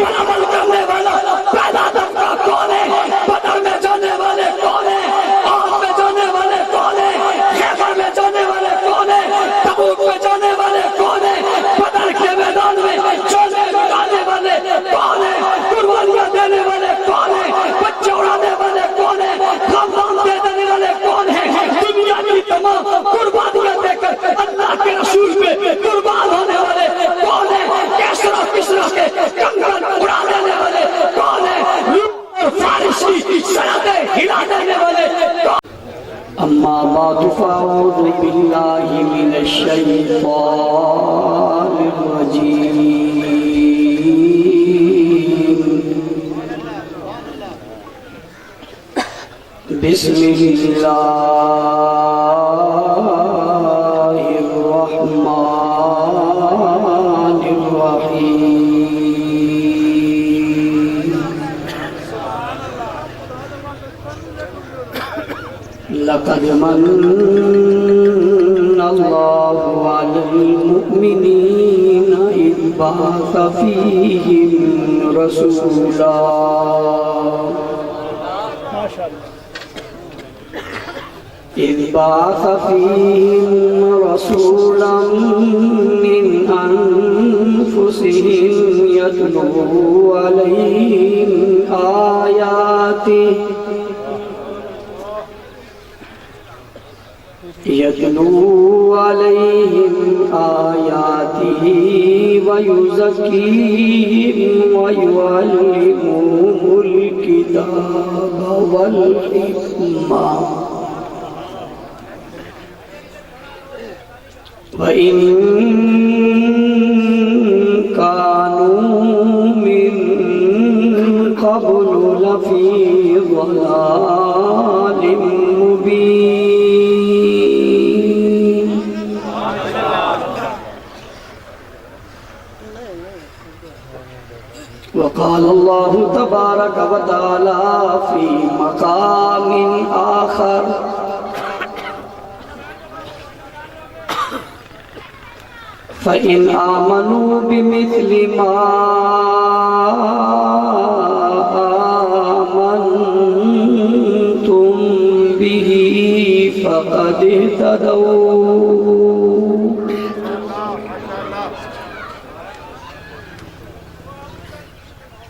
پر عمل کرنے والا پہلا طبقہ کون ہے؟ بدر میں جانے والے کون ہیں؟ آگ میں جانے والے کون ہیں؟ خیبر میں جانے والے کون ہیں؟ تبوک میں جانے والے کون ہیں؟ بدر کے میدان میں چولے اڑانے والے کون ہیں؟ قربانیاں دینے والے کون ہیں؟ بچے اڑانے والے کون ہیں؟ خاندان دے دینے والے کون ہیں؟ دنیا کی تمام قربانیاں دے کر اللہ کے رسول پہ قربان ہونے والے کون ہیں؟ کیسرا کسرا کے کنگن اڑا دینے والے کون ہیں؟ فارس کی سرحدیں ہلا دینے والے کون؟ اما بعد فاعوذ باللہ من الشیطان الرجیم بسم اللہ الرحمن الرحیم لقد من اللہ علی المؤمنین اذ بعث فیہم رسولا إذ بعث فيهم رسولا من أنفسهم يتلو عليهم آياته ويزكيهم ويعلمهم الكتاب والحكمة وَإِن كَانُوا مِن قَبْلُ لَفِي ضَلَالٍ مُبِينٍ وقال الله تبارك وتعالى في مقام آخر فَإِنْ آمَنُوا بِمِثْلِ مَا آمَنْتُمْ بِهِ فَقَدِ اهْتَدَوْا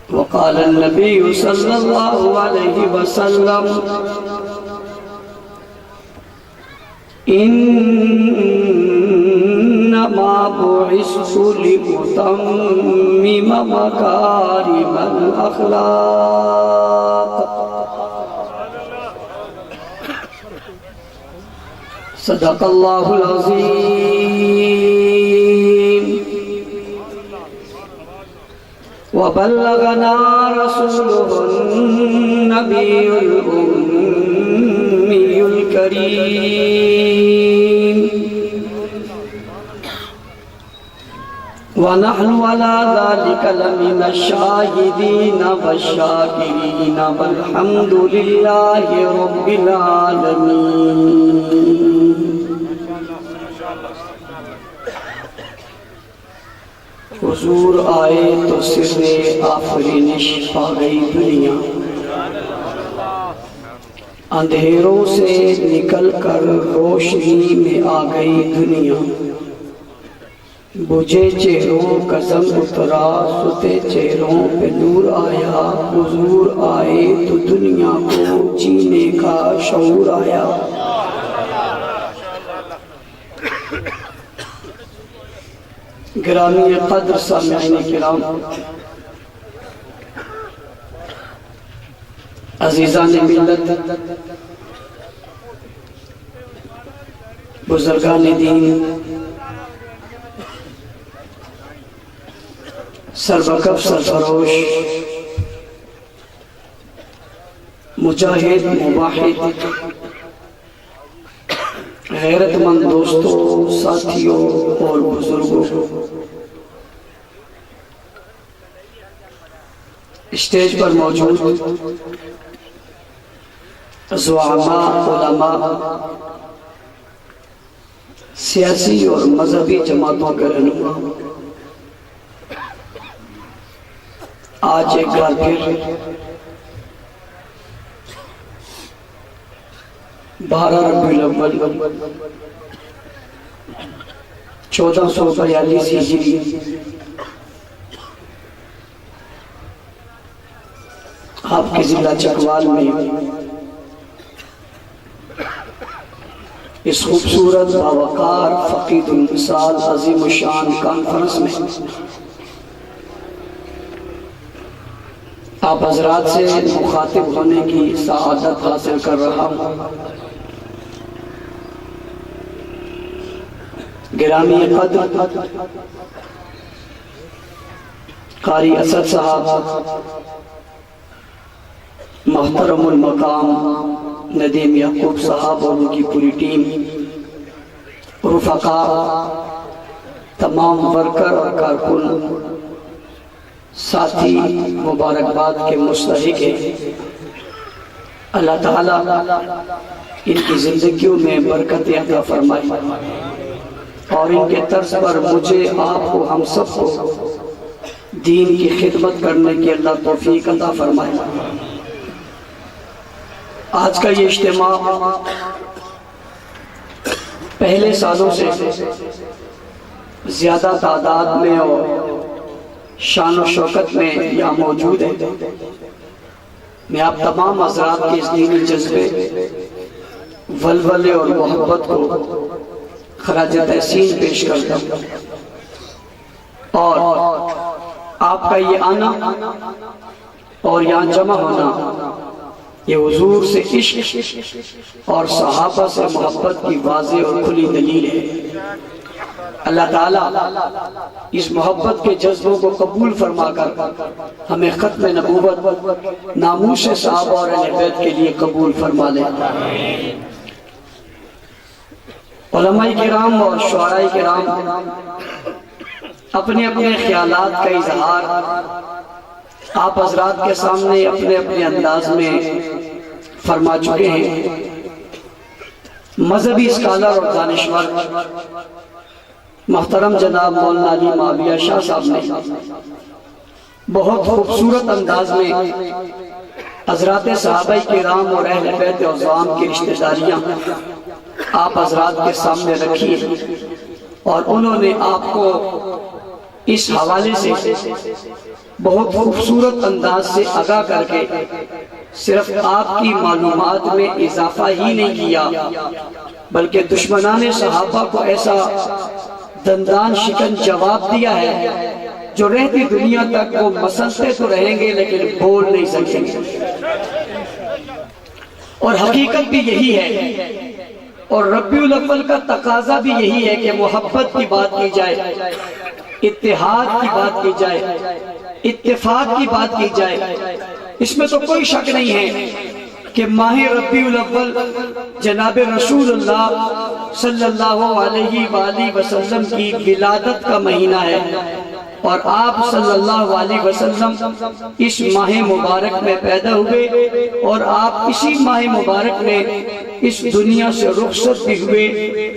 وقال النبي صلى الله عليه وسلم إنما بعثت لأتمم مكارم الأخلاق صدق الله العظيم وبلغنا رسوله النبي الأمي الكريم ونحن على ذلك لمن الشاهدين والشاكرين والحمد لله رب العالمين حضور آئے تو سر آفرینش پا گئی دنیا اندھیروں سے نکل کر روشنی میں آ گئی دنیا بجھے چہروں کا زم اترا ستے چہروں پہ نور آیا حضور آئے تو دنیا کو جینے کا شعور آیا گرامی قدر سامعین کرام عزیزان ملت بزرگان دین سربکف سرفروش مجاہد مباحد غیرت مند دوستوں ساتھیوں اور بزرگوں اسٹیج پر موجود زعماء علماء سیاسی اور مذہبی جماعتوں کے رہنما آج ایک بار پھر 12 ربیع الاول 1442 ہجری آپ کے ضلع چکوال میں اس خوبصورت باوقار فقید المثال عظیم الشان کانفرنس میں آپ حضرات سے مخاطب ہونے کی سعادت حاصل کر رہا ہوں۔ گرامی قدر قاری اسد صاحب، محترم المقام ندیم یعقوب صاحب اور ان کی پوری ٹیم، رفقاء، تمام ورکر اور کارکن، ساتھی مبارکباد کے مستحق ہیں۔ اللہ تعالیٰ ان کی زندگیوں میں برکت عطا فرمائے اور ان کے طرز پر مجھے، آپ کو، ہم سب کو دین کی خدمت کرنے کی اللہ توفیق عطا فرمائے۔ آج کا یہ اجتماع پہلے سالوں سے زیادہ تعداد میں اور شان و شوکت میں یہاں موجود ہے۔ میں آپ تمام حضرات کے اس دینی جذبے، ولولے اور محبت کو خراج تحسین پیش کرتا ہوں، اور آپ کا یہ آنا اور یہاں جمع ہونا یہ حضور سے عشق اور صحابہ سے محبت کی واضح اور کھلی دلیل ہے۔ اللہ تعالیٰ اس محبت کے جذبوں کو قبول فرما کر ہمیں ختم نبوت ناموس صحابہ اور اہل بیت کے لیے قبول فرما لے۔ علماء کرام اور شعراء کرام اپنے اپنے خیالات کا اظہار آپ حضرات کے سامنے اپنے اپنے انداز میں فرما چکے ہیں۔ مذہبی اسکالر اور دانشور محترم جناب مولانا علی معاویہ شاہ صاحب نے بہت خوبصورت انداز میں حضرات صحابہ کرام اور اہل بیت عظام کی رشتہ داریاں آپ حضرات کے سامنے رکھی ہیں، اور انہوں نے آپ کو اس حوالے سے بہت خوبصورت انداز سے آگاہ کر کے صرف آپ کی معلومات میں اضافہ ہی نہیں کیا، بلکہ دشمنان صحابہ کو ایسا دندان شکن جواب دیا ہے جو رہتی دنیا تک وہ مسلسل تو رہیں گے لیکن بول نہیں سکیں گے۔ اور حقیقت بھی یہی ہے، اور ربیع الاول کا تقاضا بھی یہی ہے کہ محبت کی بات کی جائے، اتحاد کی بات کی جائے، اتفاق کی بات کی جائے۔ اس میں تو کوئی شک نہیں ہے کہ ماہ ربیع الاول جناب رسول اللہ صلی اللہ علیہ وآلہ وسلم کی ولادت کا مہینہ ہے، اور آپ صلی اللہ علیہ وسلم اس ماہ مبارک میں پیدا ہوئے، اور آپ اسی ماہ مبارک میں اس دنیا سے رخصت بھی ہوئے۔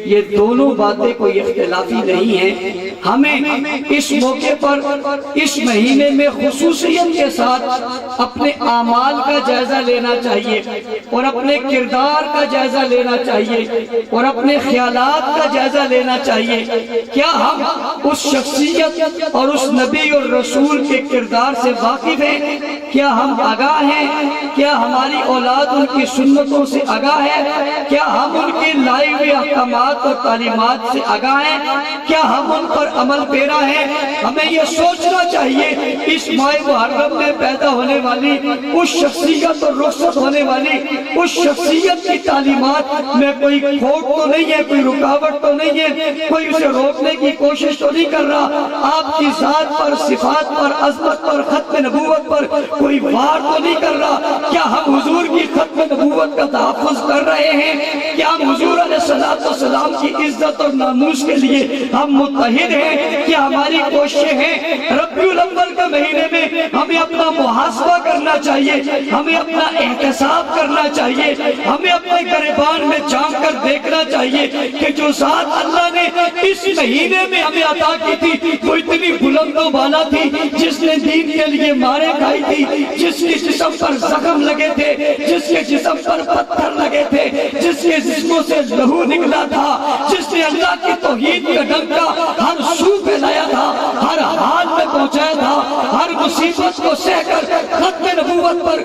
یہ دونوں باتیں کوئی اختلافی نہیں ہیں۔ ہمیں اس موقع پر اس مہینے میں خصوصیت کے ساتھ اپنے اعمال کا جائزہ لینا چاہیے، اور اپنے کردار کا جائزہ لینا چاہیے، اور اپنے خیالات کا جائزہ لینا چاہیے۔ کیا ہم اس شخصیت اور اس نبی اور رسول کے کردار سے واقف ہیں؟ کیا ہم آگاہ ہیں؟ کیا ہماری اولاد ان کی سنتوں سے آگاہ ہے؟ کیا ہم ان کے لائے ہوئے احکامات اور تعلیمات سے آگاہ ہیں؟ کیا ہم ان پر عمل پیرا ہیں؟ ہمیں یہ سوچنا چاہیے اس ماہ محرم میں پیدا ہونے والی اس شخصیت اور رخصت ہونے والی اس شخصیت کی تعلیمات میں کوئی کھوٹ تو نہیں ہے، کوئی رکاوٹ تو نہیں ہے، کوئی اسے روکنے کی کوشش تو نہیں کر رہا، آپ کی ذات پر، صفات پر، عظمت پر، ختم نبوت پر کوئی وار تو نہیں کر رہا۔ کیا ہم حضور کی ختم نبوت کا تحفظ کر رہے ہیں؟ کیا ہم حضور علیہ السلام کی عزت اور ناموس کے لیے ہم متحد ہیں؟ کیا ہماری کوششیں ہیں؟ ربیع الاول کے مہینے میں ہمیں اپنا محاسبہ کرنا چاہیے، ہمیں اپنا احتساب کرنا چاہیے، ہمیں اپنے گریبان میں جھانک کر دیکھنا چاہیے کہ جو ذات اللہ نے اس مہینے میں ہمیں عطا کی تھی وہ اتنی بلند و بالا تھی، جس نے دین کے لیے مارے کھائی تھی، جس کے جسم پر زخم لگے تھے، جس کے جسم پر پتھر لگے تھے، جس کے جسموں سے لہو نکلا تھا، جس نے اللہ کی توحید کا ڈنکا ہر سو پہ لایا تھا، ہر حال میں پہنچایا تھا، ہر مصیبت کو سہ کر ختم نبوت پر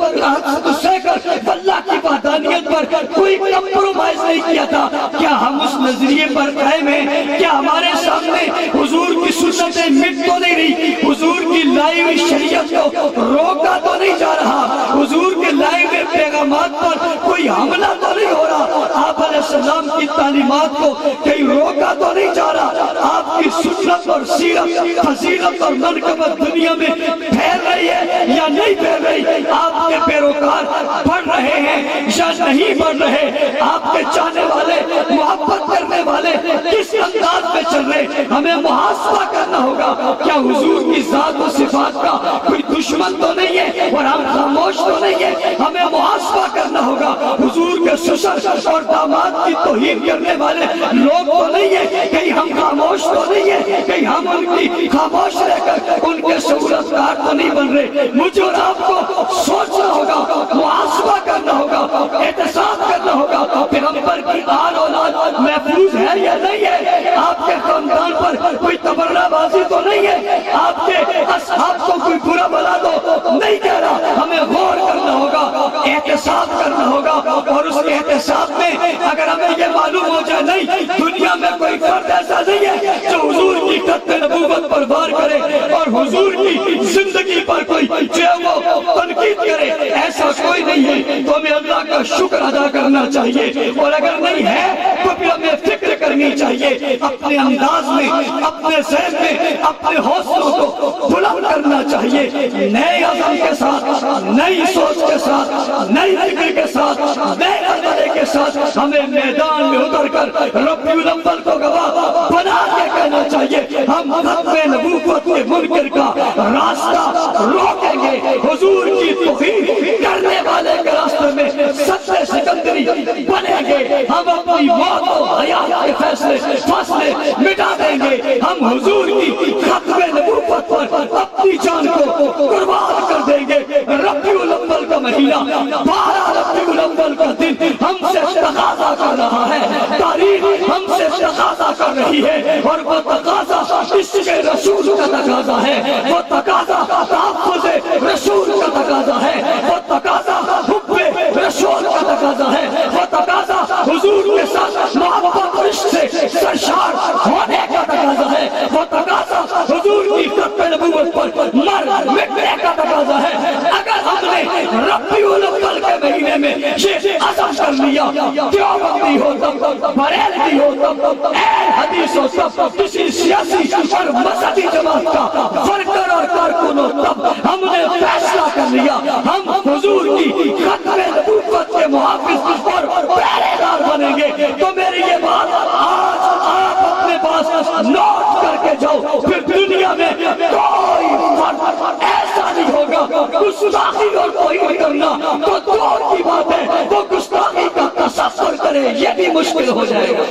سہ کر اللہ کی وحدانیت پر کوئی کمپرومائز نہیں کیا تھا۔ کیا ہم اس نظریے پر قائم ہیں؟ کیا ہمارے سامنے حضور کی سنتیں مٹ تو نہیں رہی؟ حضور کی لائی ہوئی شریعت کو روکا تو نہیں جا رہا؟ حضور کے لائے ہوئے پیغامات پر کوئی حملہ تو نہیں ہو رہا؟ آپ علیہ السلام کی تعلیمات کو کہیں روکا تو نہیں جا رہا؟ آپ کی سنت اور سیرت، فضیلت اور منقبت دنیا میں پھیل رہی ہے یا نہیں پھیل رہی؟ آپ کے پیروکار بڑھ رہے ہیں یا نہیں بڑھ رہے؟ آپ کے چاہنے والے، محبت کرنے والے کس انداز میں چل رہے؟ ہمیں محاسبہ کرنا ہوگا۔ کیا حضور کی ذات و صفات کا کوئی دشمن تو نہیں ہے اور ہم خاموش تو نہیں ہے؟ ہمیں محاسبہ کرنا ہوگا۔ حضور کے سسر اور داماد کی توہین کرنے والے لوگ تو نہیں ہے، کہیں ہم خاموش تو نہیں ہے، کہیں ہم ان کی خاموش رہ کر ان کے سہولتکار تو نہیں بن رہے؟ مجھے اور آپ کو سوچنا ہوگا، محاسبہ کرنا ہوگا، احتساب کرنا ہوگا۔ پیغمبر کی آل اولاد محفوظ ہے یا نہیں ہے؟ آپ کے خاندان پر کوئی تبرہ بازی تو نہیں ہے؟ آپ کے اصحاب کو کوئی برا بلا تو نہیں کہہ رہا؟ ہمیں غور کرنا ہوگا، احتساب کرنا ہوگا، اور اس احتساب میں اگر ہمیں یہ معلوم ہو جائے نہیں دنیا میں کوئی فرد ایسا نہیں ہے جو حضور کی ختم نبوت پر وار کرے اور حضور کی زندگی پر کوئی جو ہے وہ تنقید کرے، ایسا کوئی نہیں ہے، تو ہمیں اللہ کا شکر ادا کرنا چاہیے۔ اور اگر نہیں ہے تو پھر ہمیں فکر کرنی چاہیے، اپنے انداز میں، اپنے ذہن میں اپنے حوصلوں کو بلند کرنا چاہیے، نئے عزم کے ساتھ، نئی سوچ کے ساتھ، نئی فکر کے ساتھ، نئے عقیدے کے ساتھ ہمیں میدان میں اتر کر ربیع الاول کو گواہ بنا کے کہنا چاہیے ہم ختم نبوت کے منکر کا راستہ روکیں گے، حضور کی توہین کرنے والے کے راستے میں سچے سکندری بنیں گے، ہم اپنی موت و حیات کے فیصلے مٹا دیں گے، ہم حضور کی ختم نبوت پر اپنی جان کو قربان کر دیں گے۔ ربیع الاول کا مہینہ، 12 ربیع الاول کا دن ہم سے تقاضا کر رہا ہے، تاریخ ہم سے تقاضا کر رہی ہے، اور وہ تقاضا اس کے رسول کا تقاضا ہے، وہ تقاضا تحفظ رسول کا تقاضا ہے، وہ تقاضا حب رسول کا تقاضا ہے، وہ تقاضا حضور کے ساتھ محبت و عشق سے سرشار ہونے کا تقاضا ہے، وہ تقاضا حضور کی ختم نبوت پر مر مٹنے کا تقاضا ہے۔ اگر ہم نے ربیع الاول کے مہینے میں یہ عزم کر لیا، دیوبندی ہو تب، بریلوی ہو تب، اہل حدیث ہو تب، کسی سیاسی اور مذہبی جماعت کا فرقر اور کارکن ہو تب، ہم نے فیصلہ کر لیا ہم حضور کی ختم نبوت کے محافظ اور پہرے دار بنیں گے۔ تو میری یہ بات آج آپ اپنے پاس نوٹ کر کے جاؤ، پھر دنیا میں کوئی فرد ایسا نہیں ہوگا۔ گستاخی اور توہین کرنا تو دور کی بات ہے، وہ گستاخی کا تصور کرے یہ بھی مشکل ہو جائے گا،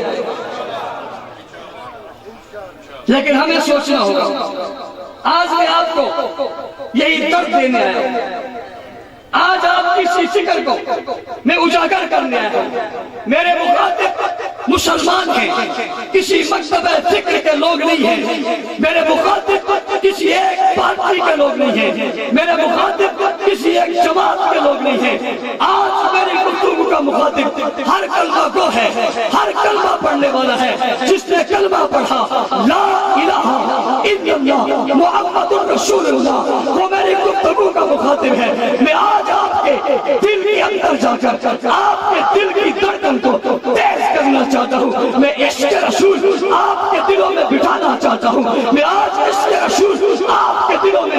لیکن ہمیں سوچنا ہوگا۔ آج میں آپ کو یہی درد دینے آیا ہوں، آج آپ کی فکر کو میں اجاگر کرنے آیا ہوں۔ میرے مخاطب مسلمان ہیں، کسی مکتب فکر کے لوگ نہیں ہیں، میرے مخاطب کسی ایک پارٹی کے لوگ نہیں ہیں، میرے مخاطب کسی ایک جماعت کے لوگ نہیں ہیں۔ آج میری گفتگو کا مخاطب ہر کلمہ گو ہے، ہر کلمہ پڑھنے والا ہے، جس نے کلمہ پڑھا لا الہ الا اللہ محمد رسول اللہ، وہ میری گفتگو کا مخاطب ہے۔ میں آج آپ کے دل کے اندر جا کر آپ کے دل کی دھڑکن کو تیز کرنا چاہتا ہوں، میں عشق رسول آپ کے دلوں میں بٹھانا چاہتا ہوں، میں آج عشق رسول آپ کے دلوں میں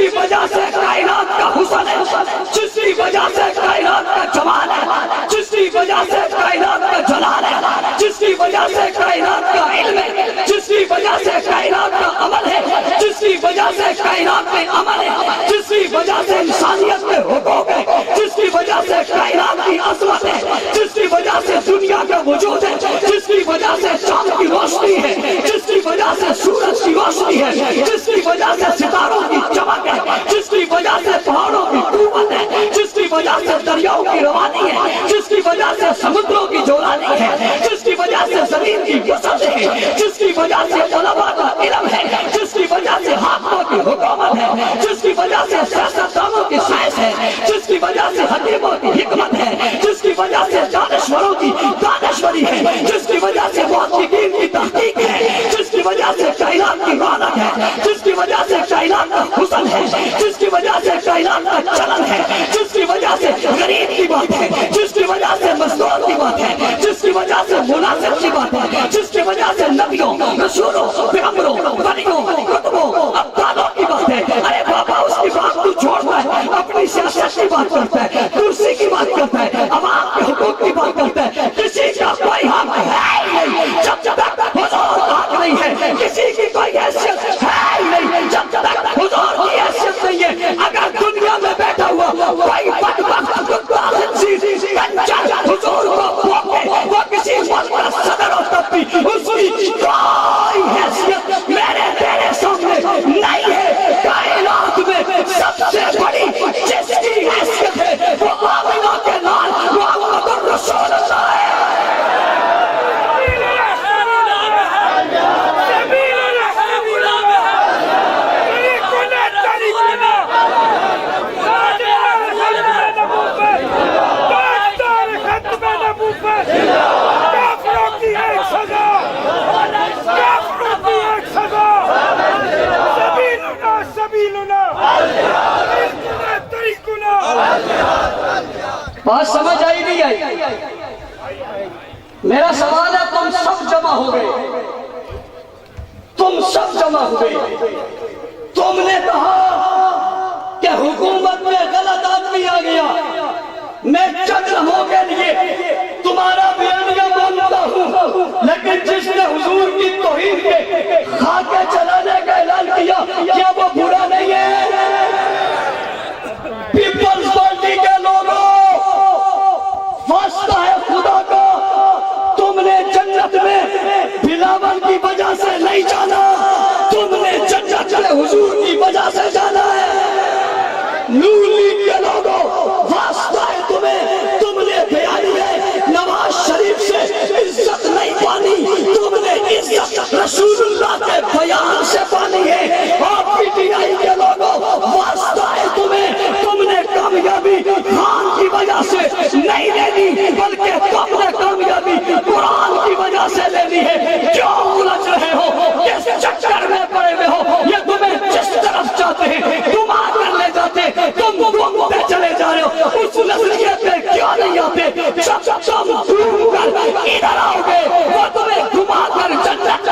کی وجہ سے کائنات کا حسن ہے، جس کی وجہ سے کائنات کا جمال ہے، جس کی وجہ سے کائنات کا جلال ہے، جس کی وجہ سے کائنات کا علم ہے، جس کی وجہ سے کائنات کا عمل ہے، جس کی وجہ سے کائنات میں عمل ہے، جس کی وجہ سے انسانیت میں حقوق ہے، جس کی وجہ سے کائنات کی عظمت ہے، جس کی وجہ سے دنیا کا وجود ہے، جس کی وجہ سے چاند کی روشنی ہے، جس کی وجہ سے سورج کی روشنی ہے، جس کی وجہ سے ستاروں کی چمک ہے، جس کی وجہ سے پہاڑوں کی قوت ہے، جس کی وجہ سے دریاؤں کی روانی ہے، جس کی وجہ سے سمندروں کی جولانی ہے، جس کی وجہ سے زمین کی وسعت ہے، جس کی وجہ سے علماء کا علم ہے، جس کی وجہ سے حاکموں کی حکومت ہے، جس کی وجہ سے سیاستدانوں کی سائنس ہے، جس کی وجہ سے حکیموں کی حکمت ہے، جس کی وجہ سے دانشوروں کی دانشوری ہے، جس کی وجہ سے محققین کی تحقیق ہے، جس کی وجہ سے کائنات کی رونق ہے، جس کی وجہ سے کائنات کا حسن ہے، جس کی وجہ سے کائنات کا چلن ہے، جس کی وجہ سے غریب کی بات ہے، جس کی وجہ سے مزدور کی بات ہے، جس کی وجہ سے مناسب کی بات ہے، جس کی وجہ سے نبیوں رسولوں پیغمبروں ولیوں کتبوں ابدالوں کی بات ہے۔ ارے بابا اس کی بات تو چھوڑتا ہے، اپنی سیاست کی بات کرتا ہے، کرسی کی بات کرتا ہے، عوام کے حقوق کی بات کرتا ہے۔ کسی کا کوئی حق ہے ہی نہیں جب تک حضور حق نہیں ہے، کسی کی کوئی حیثیت ہے ہی نہیں جب تک حضور کی حیثیت نہیں ہے۔ اگر دنیا میں بیٹھا ہوا کوئی بدبخت کتا خنزیر کنجر حضور کو بھوکے، وہ کسی ملک کا صدر ہو تب بھی اس کی کوئی حیثیت میرے تیرے سامنے نہیں ہے۔ کائنات میں سب سے بڑی جس کی حیثیت ہے وہ آمنہ کے لال محمد الرسول اللہ ہے۔ بات سمجھ آئی نہیں آئی؟ میرا سوال ہے، تم سب جمع ہو گئے، تم سب جمع ہوئے، تم نے کہا کہ حکومت میں غلط آدمی آ گیا، میں چند لمحوں کے لیے تمہارا بیانیہ مانتا ہوں، لیکن جس نے حضور کی توہین کے خاکے چلانے کا اعلان کیا کیا وہ برا نہیں ہے؟ پیپلز پارٹی کے لوگوں، واسطہ ہے خدا کا، تم نے جنت میں بلاول کی وجہ سے نہیں جانا، تم نے جنت میں حضور کی وجہ سے جانا ہے۔ نور لیگ کے لوگوں، واسطہ ہے تمہیں، تم نے بیانیہ نواز شریف سے عزت نہیں پانی، تم نے عزت رسول اللہ کے بیان سے پانی ہے۔ اور پی ٹی آئی کے لوگوں، واسطہ ہے تمہیں، تم نے کامیابی خان کی وجہ سے نہیں لینی، بلکہ تم نے کامیابی قرآن کی وجہ سے لینی ہے۔ کیوں الجھ رہے ہو؟ کس چکر میں پڑے ہوئے ہو؟ یہ تمہیں جس طرف چاہتے ہیں گما کر لے جاتے، تم پہ چلے جا رہے ہو، اس نظریے پہ کیوں نہیں آتے؟ جب تم ڈھونڈ کر ادھر آؤ گے وہ تمہیں گھما کر جنت۔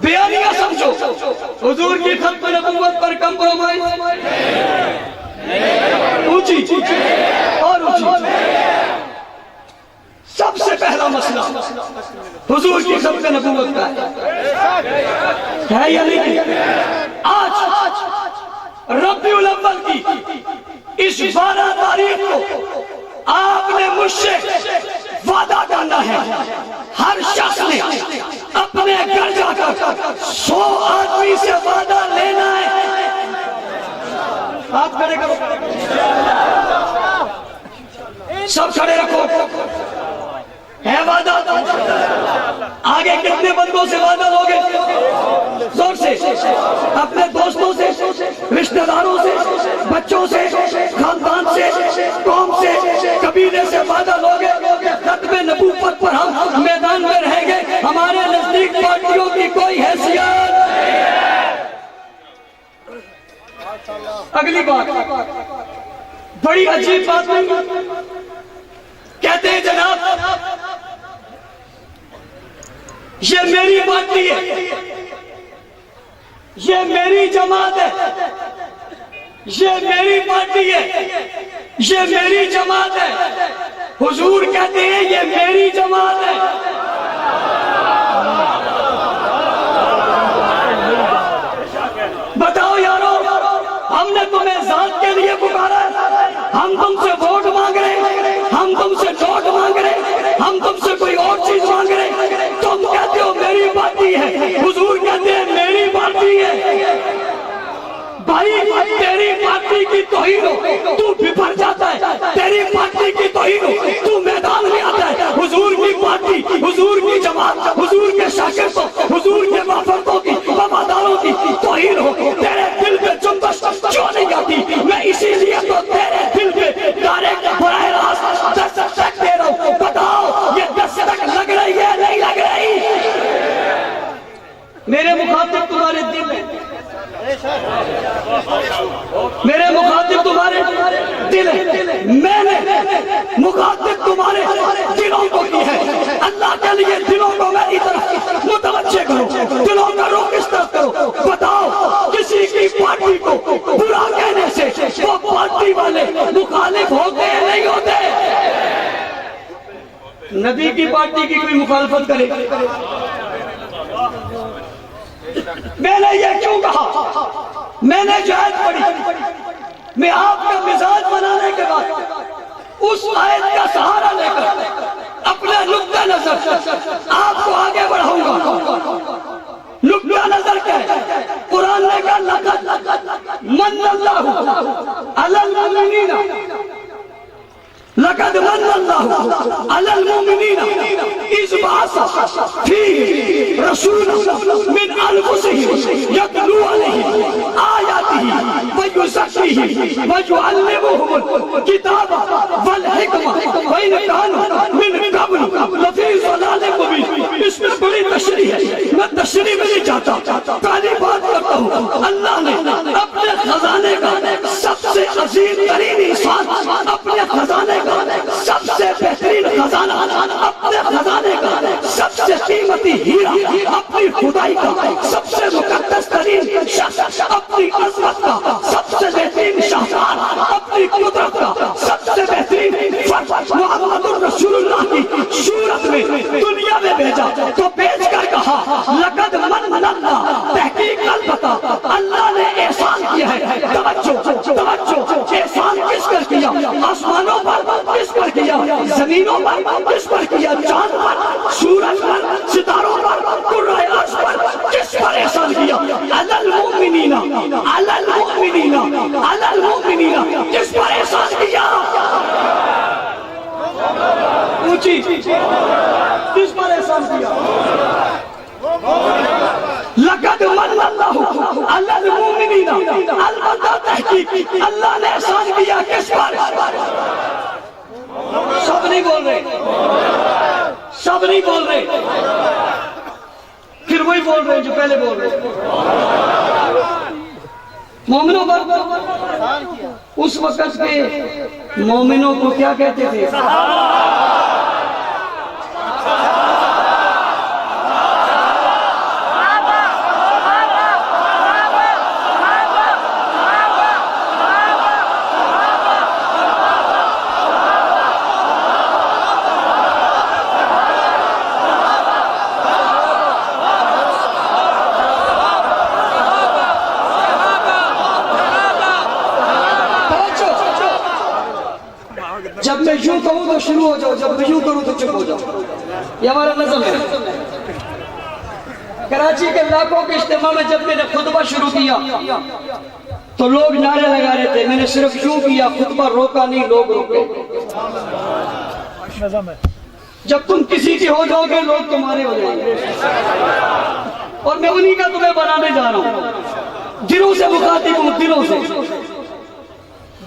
بیانیہ سمجھو، حضور کی ختم نبوت پر کمپرومائز اونچی اور اونچی۔ سب سے پہلا مسئلہ حضور کی ختم نبوت کا ہے یا نہیں؟ آج ربیع الاول کی اس 12 تاریخ کو آپ نے مجھ سے وعدہ کرنا ہے، ہر شخص نے اپنے گھر جا کر 100 آدمی سے وعدہ لینا ہے۔ ہاتھ کھڑے کرو، سب کھڑے رکھو، ہے وعدہ؟ آگے کتنے بندوں سے وعدہ لوگے؟ زور سے، اپنے دوستوں سے، رشتہ داروں سے، بچوں سے، خاندان سے، قوم سے، قبیلے سے وعدہ لوگے۔ ختم نبوت پر ہم میدان میں رہیں گے، ہمارے نزدیک پارٹیوں کی کوئی حیثیت۔ اگلی بات بڑی عجیب بات نہیں، کہتے ہیں جناب یہ میری پارٹی ہے، یہ میری جماعت ہے، یہ میری پارٹی ہے، یہ میری جماعت ہے۔ حضور کہتے ہیں یہ میری جماعت ہے۔ بتاؤ یارو، ہم نے تمہیں ذات کے لیے پکارا ہے، ہم تم سے ووٹ مانگ رہے ہیں، ہم تم سے نوٹ مانگ رہے ہیں، ہم تم سے کوئی اور چیز مانگ رہے ہیں، تم کہتے ہو میری پارٹی ہے، حضور کہتے ہیں میری پارٹی ہے۔ بھائی تیری پارٹی کی توہین ہو تو بفر جاتا ہے، تیری پارٹی کی توہین ہو تو میدان میں آتا ہے۔ حضور کی پارٹی، حضور کی جماعت، حضور کے شاگردوں، حضور کے وفاداروں کی، وفاداروں کی توہین ہو، تیرے دل پہ جنبش کیوں نہیں آتی؟ میں اسی لیے تو تیرے دل پہ ڈائریکٹ براہ راست دستک دے رہا ہوں۔ بتاؤ یہ دستک لگ رہی ہے نہیں لگ رہی؟ میرے مخاطب تمہارے دل ہیں، میرے مخاطب تمہارے دل ہیں، میں نے مخاطب تمہارے دلوں کو کی ہے۔ اللہ کے لیے دلوں کو میری طرف متوجہ کرو، دلوں کا رخ اس طرف کرو۔ بتاؤ کسی کی پارٹی کو برا کہنے سے وہ پارٹی والے مخالف ہوتے ہیں نہیں ہوتے؟ نبی کی پارٹی کی کوئی مخالفت کرے؟ میں نے یہ کیوں کہا؟ میں نے جو آیت پڑھی، میں آپ کا مزاج بنانے کے بعد اس آیت کا سہارا لے کر اپنا نقطہ نظر آپ کو آگے بڑھاؤں گا۔ نقطہ نظر کیا ہے؟ قرآن نے کہا لقد من اللہ علی المؤمنین، لقد من اللہ علی المؤمنین اذ بعث فیہم رسولا من انفسہم یتلو علیہم آیاتہ ویزکیہم ویعلمہم الکتاب والحکمہ وإن کانوا من قبل لفی ضلال مبین۔ اس میں بڑی تشریح ہے، میں تشریح میں نہیں جاتا، پہلی بات کرتا ہوں۔ اللہ نے اپنے خزانے کا سب سے عظیم ترین احسان، اپنے خزانے سب سے بہترین خزانہ، اپنے خزانے کا سب سے قیمتی ہیرا، اپنی خدائی کا سب سے مقدس ترین شخص، اپنی عظمت کا سب سے بہترین شاہکار، اپنی قدرت کا سب سے بہترین فرد محمد الرسول اللہ کی صورت میں دنیا میں بھیجا تو بھیج کر کہا لقد من اللہ، تحقیق البتہ اللہ نے احسان کیا ہے۔ توجہ احسان کس پر کیا؟ آسمانوں پر کس پر کیا؟ زمینوں پر کس پر کیا؟ چاند پر، سورج پر، ستاروں پر، کرۂ ارض پر کس پر احسان کیا؟ علی المؤمنین، علی المؤمنین، علی المؤمنین، کس پر احسان کیا؟ اونچی کس پر احسان کیا؟ لقد من اللہ علی المؤمنین، البتہ تحقیق اللہ نے احسان کیا کس پر؟ سب نہیں بول رہے، سب نہیں بول رہے، پھر وہی بول رہے جو پہلے بول رہے۔ مومنوں پر اس وقت کے مومنوں کو کیا کہتے تھے؟ جب میں یوں کہوں تو شروع ہو جاؤ، جب میں یوں کروں تو چپ ہو جاؤ، یہ ہمارا نظم ہے۔ کراچی کے لاکھوں کے اجتماع میں جب میں نے خطبہ شروع کیا تو لوگ نعرے لگا رہے تھے، میں نے صرف یوں کیا، خطبہ روکا نہیں، لوگ روکے۔ جب تم کسی کی ہو جاؤ گے لوگ تمہارے ہو جائیں گے، اور میں انہی کا تمہیں بنانے جا رہا ہوں۔ دلوں سے مخاطب ہوں، دلوں سے۔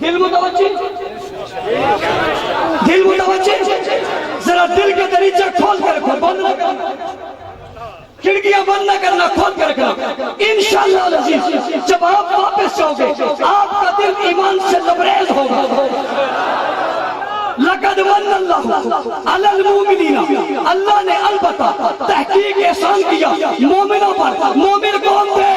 دل متوجہ، دل متوجہ، ذرا دل کے دریچے کھول کر رکھو، بند نہ کرنا، کھڑکیاں بند نہ کرنا، کھول کر رکھنا۔ انشاءاللہ العزیز جب آپ واپس جاؤ گے آپ کا دل ایمان سے لبریز ہوگا۔ لقد من اللہ علی المومنین، اللہ نے البتہ تحقیق احسان کیا مومنوں پر۔ مومن کون تھے؟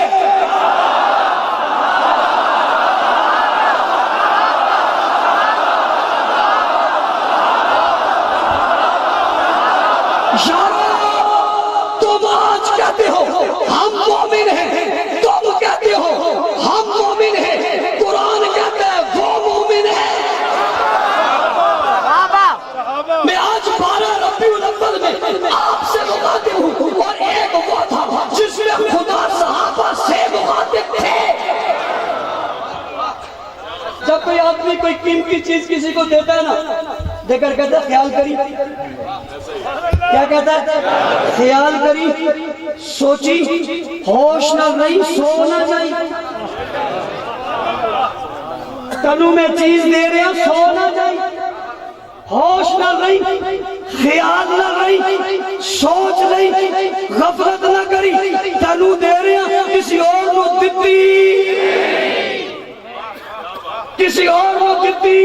تم آج کہتے ہو ہم مومن ہیں، تم کہتے ہو ہم مومن ہیں، قرآن کہتا ہے وہ مومن ہے۔ میں آج 12 ربیع الاول میں آپ سے مخاطب ہوں، اور ایک وہ تھا جس میں خدا صحابہ سے مخاطب تھے۔ جب کوئی آدمی کوئی قیمتی چیز کسی کو دیتا ہے نا، دے کر کہتا ہے خیال کری، کیا کہتا ہے؟ خیال کری، سوچی، ہوش نہ رہی، سونا چاہیے۔ تنو میں چیز دے رہے ہیں، سونا چاہیے، ہوش نہ رہی، خیال نہ رہی، سوچ رہی، غفلت نہ کری، تنو دے رہے ہیں کسی اور کو دتی، کسی اور کو دتی۔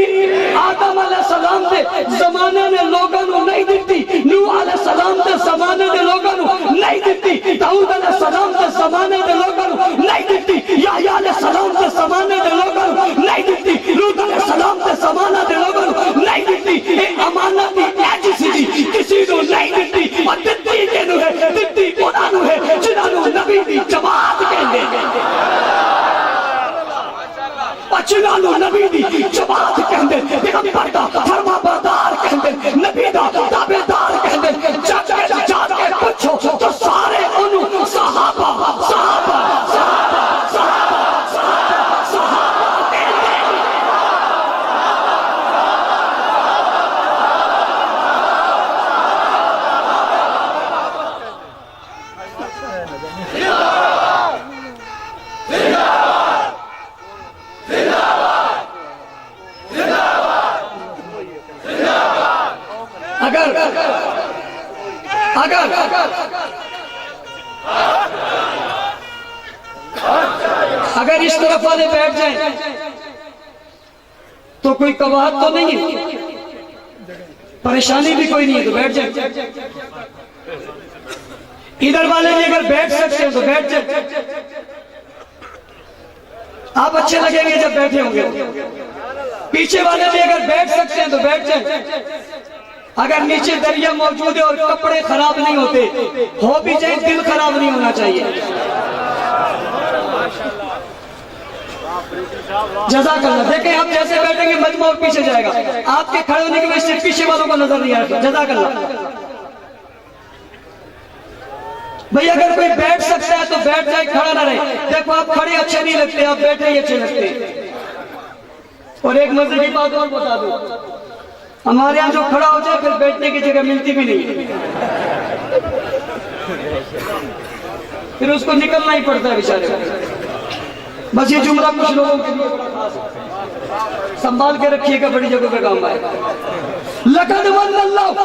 آدم علیہ السلام دے زمانے نے لوگوں کو نہیں دیتی، نوح علیہ السلام دے زمانے دے لوگوں کو نہیں دیتی، داؤد علیہ السلام دے زمانے دے لوگوں کو نہیں دیتی، یحییٰ علیہ السلام دے زمانے دے لوگوں کو نہیں دیتی، لوط علیہ السلام دے زمانے دے لوگوں کو نہیں دیتی۔ اے امانت دی ایجسی دی کسی کو نہیں دیتی، اور دیتی کینو ہے؟ دیتی انہاں نو ہے جنہاں نو نبی دی جماعت کہندے ہیں، جنہاں نو نبی دی جماعت کہندے، پیغمبر دا فرما بردار کہندے، نبی دا تابعدار کہندے۔ جا کے پوچھو تو سارے انہوں صحابہ صحابہ صحابہ صحابہ صحابہ صحابہ کہندے۔ اگر اس طرف والے بیٹھ جائیں تو کوئی قباحت تو نہیں ہے، پریشانی بھی کوئی نہیں ہے، تو بیٹھ جائیں۔ ادھر والے بھی اگر بیٹھ سکتے ہیں تو بیٹھ جائیں، آپ اچھے لگیں گے جب بیٹھے ہوں گے۔ پیچھے والے بھی اگر بیٹھ سکتے ہیں تو بیٹھ جائیں۔ اگر نیچے دریا موجود ہے اور کپڑے خراب نہیں ہوتے، ہو بھی جائے دل خراب نہیں ہونا چاہیے۔ جزاک اللہ۔ دیکھیں آپ جیسے بیٹھیں گے مجموعہ پیچھے جائے گا، آپ کے کھڑے ہونے کی وجہ سے پیچھے والوں کو نظر نہیں آئے گا۔ جزاک اللہ۔ بھئی اگر کوئی بیٹھ سکتا ہے تو بیٹھ جائے، کھڑا نہ رہے۔ دیکھو آپ کھڑے اچھے نہیں لگتے، آپ بیٹھے ہی اچھے لگتے ہیں۔ اور ایک مزے کی بات اور بتا دوں، ہمارے یہاں جو کھڑا ہو جائے پھر بیٹھنے کی جگہ ملتی بھی نہیں، پھر اس کو نکلنا ہی پڑتا ہے بیچارے کو۔ بس یہ جملہ کچھ لوگوں کے لیے بڑا خاص ہے، سنبھال کے رکھیے گا، بڑی جگہ پہ کام آئے گا۔ لَقَدْ مَنَّ اللَّهُ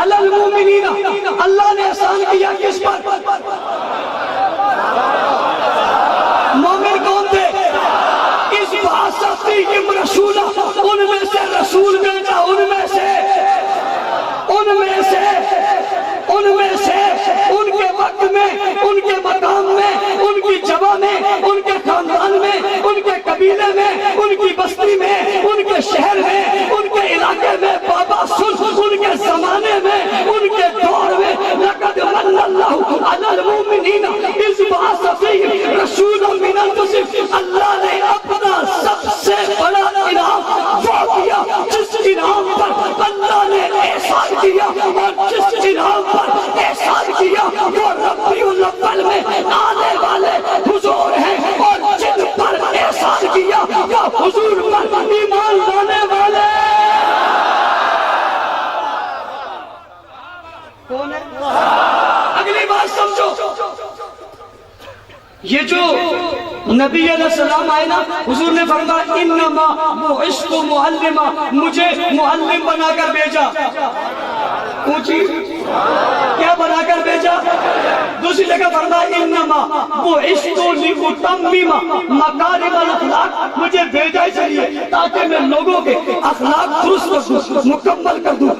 عَلَى الْمُؤْمِنِينَ، اللہ نے احسان کیا کس پر؟ مومن کون تھے؟ اس بحثت فیہم رسولہ، ان میں سے رسول بھیجا، ان میں سے ان کے وقت میں، ان کے مقام میں، ان کی جگہ میں، ان کے خاندان میں، ان کے قبیلے میں، ان کی بستی میں، ان کے شہر میں، ان کے علاقے میں، بابا سن، ان کے زمانے میں، ان کے دور میں۔ لَقَدْ مَنَّ اللَّهُ عَلَى الْمُؤْمِنِينَ إِذْ بَعَثَ فِيهِمْ رَسُولًا مِّنْ أَنفُسِهِمْ، اللہ نے اپنا سب سے بڑا انعام وہ کیا جس انعام پر اللہ نے احسان کیا، اور جس انعام پر احسان کیا وہ ربیع الاول میں آنے والے حضور ہیں، اور جن پر احسان کیا وہ حضور پر ایمان لانے والے کون ہے؟ اگلی بات سمجھو، یہ جو نبی علیہ السلام آئے نا، حضور نے فرمایا انما بعثت معلما، مجھے معلم بنا کر بھیجا۔ اونچی کیا بنا کر بھیجا؟ دوسری جگہ فرمایا انما بعثت لاتمم مکارم الاخلاق، مجھے بھیجا اس لیے تاکہ میں لوگوں کے اخلاق درست کر دوں، مکمل کر دوں،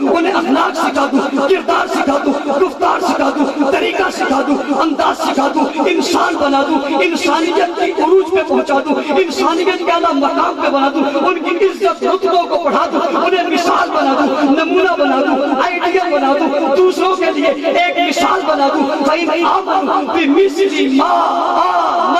انسان بنا دوں، انسانیت کی عروج پہ پہنچا دوں، انسانیت کے اعلیٰ مقام پہ بنا دوں، ان کی عزت رتبوں کو بڑھا دوں، انہیں مثال بنا دوں، نمونہ بنا دوں، آئیڈیا بنا دوں، دوسروں کے لیے ایک مثال بنا دوں۔ فَإِنْ آمَنُوا بِمِثْلِ مَا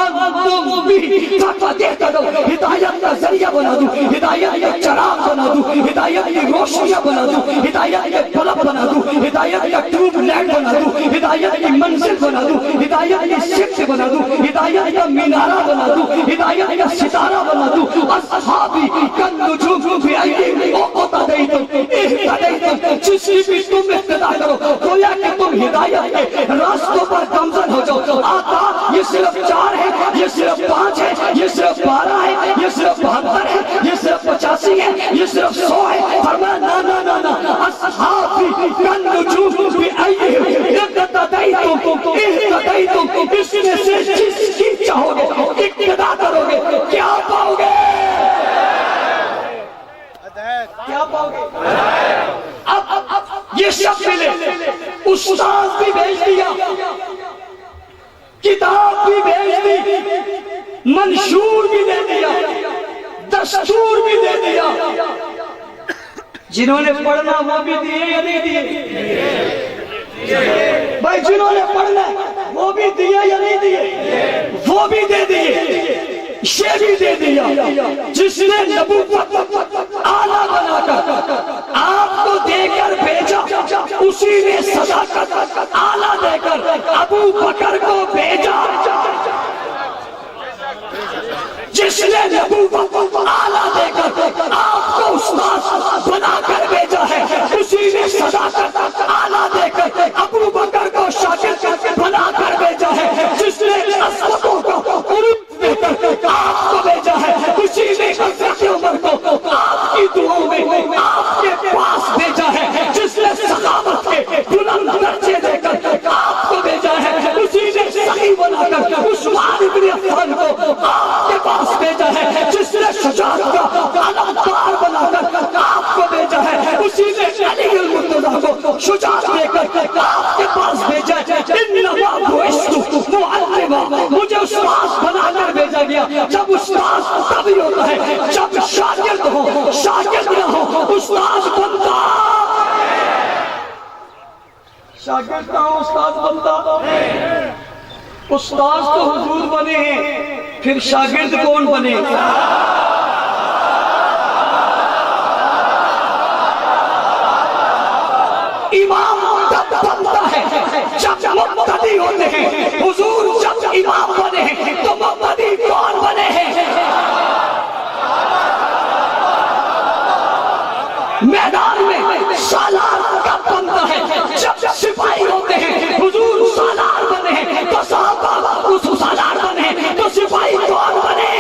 آمَنْتُمْ بِهِ فَقَدِ اهْتَدَوْا، ہدایت کا ذریعہ بنا دوں، ہدایت کا چراغ بنا دوں، ہدایت کی روشنیاں بنا دوں، ہدایت کے بلب بنا دوں، ہدایت کا ٹیوب لائٹ بنا دوں، ہدایت کی منزل بنا دوں، ہدایت کی شفٹ بنا دوں، ہدایت کا مینارہ بنا دوں، ہدایت کا ستارہ بنا دوں۔ اصحابی کالنجوم فی ایدیہم اقتدیتم اہتدیتم، جس کی بھی تم اقتدا کرو گویا کہ تم ہدایت کے راستوں پر گامزن ہو جاؤ۔ آقا یہ صرف 4 ہے، یہ صرف 5 ہے، یہ صرف 12 ہے، یہ صرف 72 ہے، یہ صرف 85 ہے، یہ صرف 100 ہے۔ فرمایا نا نا نا نا، اصحابی کالنجوم فی ایدیہم اقتدیتم اہتدیتم، اس میں سے جس کی چاہو گے اقتدا کرو گے کیا پاؤ گے؟ کیا پاؤ گے؟ اب یہ شخص ملے، استاد بھی بھیج دیا، کتاب بھی بھیج دی، منشور بھی دے دیا، دستور بھی دے دیا۔ جنہوں نے پڑھنا وہ بھی دیے یا نہیں دیے؟ بھائی جنہوں نے پڑھنا وہ بھی دیے یا نہیں دیے؟ وہ بھی دے دیے، یہ بھی دے دیا۔ جس نے نبوت آلہ بنا کر آپ کو دے کر بھیجا، اسی نے صداقت آلہ دے کر ابو بکر کو بھیجا۔ جس نے نبوت آلہ دے کر آپ کو استاد بنا کر بھیجا ہے، اسی نے صداقت آلہ دے کر ابو بکر کو شاگرد بنا کر بھیجا ہے۔ جس نے عصمتوں کو عروج دے کر آپ کو بھیجا ہے، اسی نے حضرت عمر کو آپ کی دعاؤں میں آپ کے پاس بھیجا ہے۔ جس نے سخاوت کے بلند درجے دے کر آپ کو بھیجا ہے، اسی نے سخی بنا کر عثمان بن عفان کو آپ کے پاس بھیجا ہے۔ جس نے شجاعت کا علمدار بنا کر آپ کو بھیجا ہے، اسی نے علی المرتضیٰ کو شجاعت دے کر آپ کے پاس بھیجا ہے۔ انما بعثت معلما، مجھے استاد بنا کر بھیجا گیا۔ جب استاد تبھی ہوتا ہے جب شاگرد ہو، شاگرد نہ ہو استاد بنتا۔ شاگرد نہ ہو استاد بنتا۔ استاد تو حضور بنے ہیں، پھر شاگرد کون بنے؟ امام تب بنتا ہے جب مقتدی ہوتے ہیں۔ حضور جب امام بنے ہیں تو مقتدی کون بنے ہیں؟ میدان میں سالار کب بنتا ہے؟ جب سپاہی ہوتے ہیں۔ حضور سالار بنے ہیں تو صحابہ اس سالار بنے ہیں تو سپاہی کون بنے؟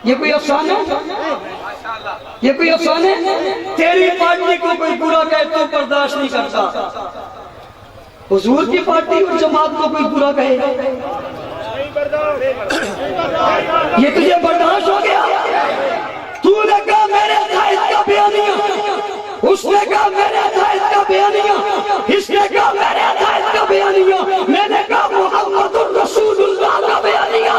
یہ کوئی افسانہ ہے؟ یہ کوئی افسانہ ہے؟ تیری پارٹی کو کوئی برا کہے تو برداشت نہیں کرتا، حضور کی پارٹی اور جماعت کو کوئی برا کہے یہ تجھے برداشت ہو گیا؟ تو نے کہا میرے عقائد کا بیانیہ، اس نے کہا میرے عقائد کا بیانیہ، اس نے کہا میرے عقائد کا بیانیہ، میں نے کہا محمد الرسول اللہ کا بیانیہ۔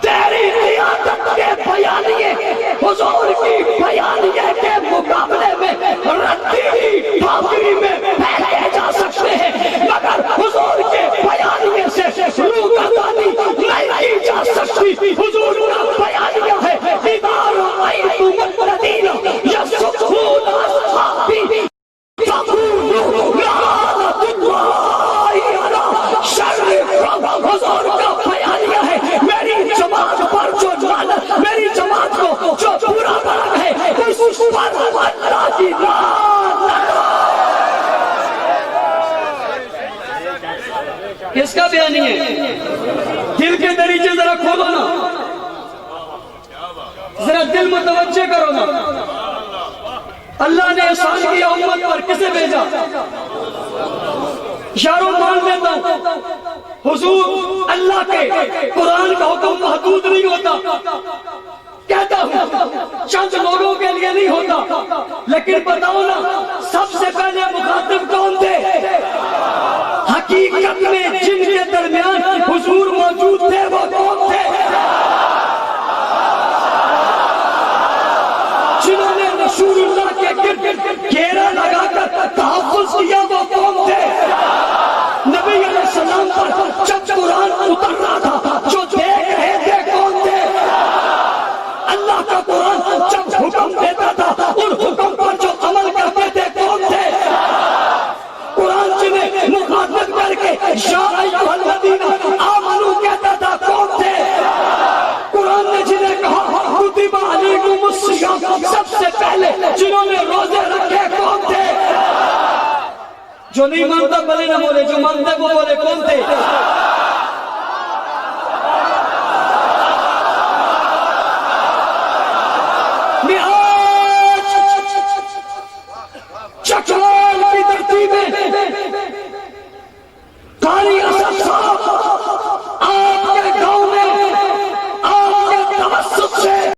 تیری قیادت کے بیانیے حضور کی بیانیے کے مقابلے میں ردی بھاگری میں پھینکے جا سکتے ہیں، مگر حضور کے بیانیے سے روح گردانی نہیں کی جا سکتی۔ حضور کا بیانیہ ہے دیدار رأیتم الذین یصفون اصحابی فقولوا لعنۃ اللہ علی شرکم۔ حضور کا بیانیہ ہے میری جماعت پر جو لعنت، میری جماعت کو جو برا بنا ہے اس پر اللہ کی لعنت۔ کس کا بیانیہ؟ دل کے دریچے ذرا کھولو نا، ذرا دل متوجہ کرو نا۔ اللہ نے احسان کیا امت پر، کسے بھیجا؟ اشاروں مان لیتا ہوں، حضور اللہ کے قرآن کا حکم محدود نہیں ہوتا، کہتا ہوں چند لوگوں کے لیے نہیں ہوتا، لیکن بتاؤ نا سب سے پہلے مخاطب کون تھے؟ حقیقت میں جن کے درمیان حضور موجود تھے وہ کون تھے؟ جنہوں نے رسول اللہ کے گرد گھیرا لگا کر تحفظ کیا وہ کون تھے؟ نبی علیہ السلام پر جب قرآن اتر رہا تھا جو دیکھ رہے تھے کون تھے؟ اللہ کا قرآن جب حکم دیتا تھا ان حکم پر جو عمل کرتے تھے کون تھے؟ قرآن جنہیں مخاطب کر کے یا ایھا الذین آمنوا کہتا تھا کون تھے؟ قرآن نے جنہیں کہا کتب علیکم الصیام سب سے پہلے جنہوں نے روزے رکھے کون تھے؟ جو نہیں مانتا بھلے نہ بولے، جو مانتا وہ بولے کون تھے؟ میں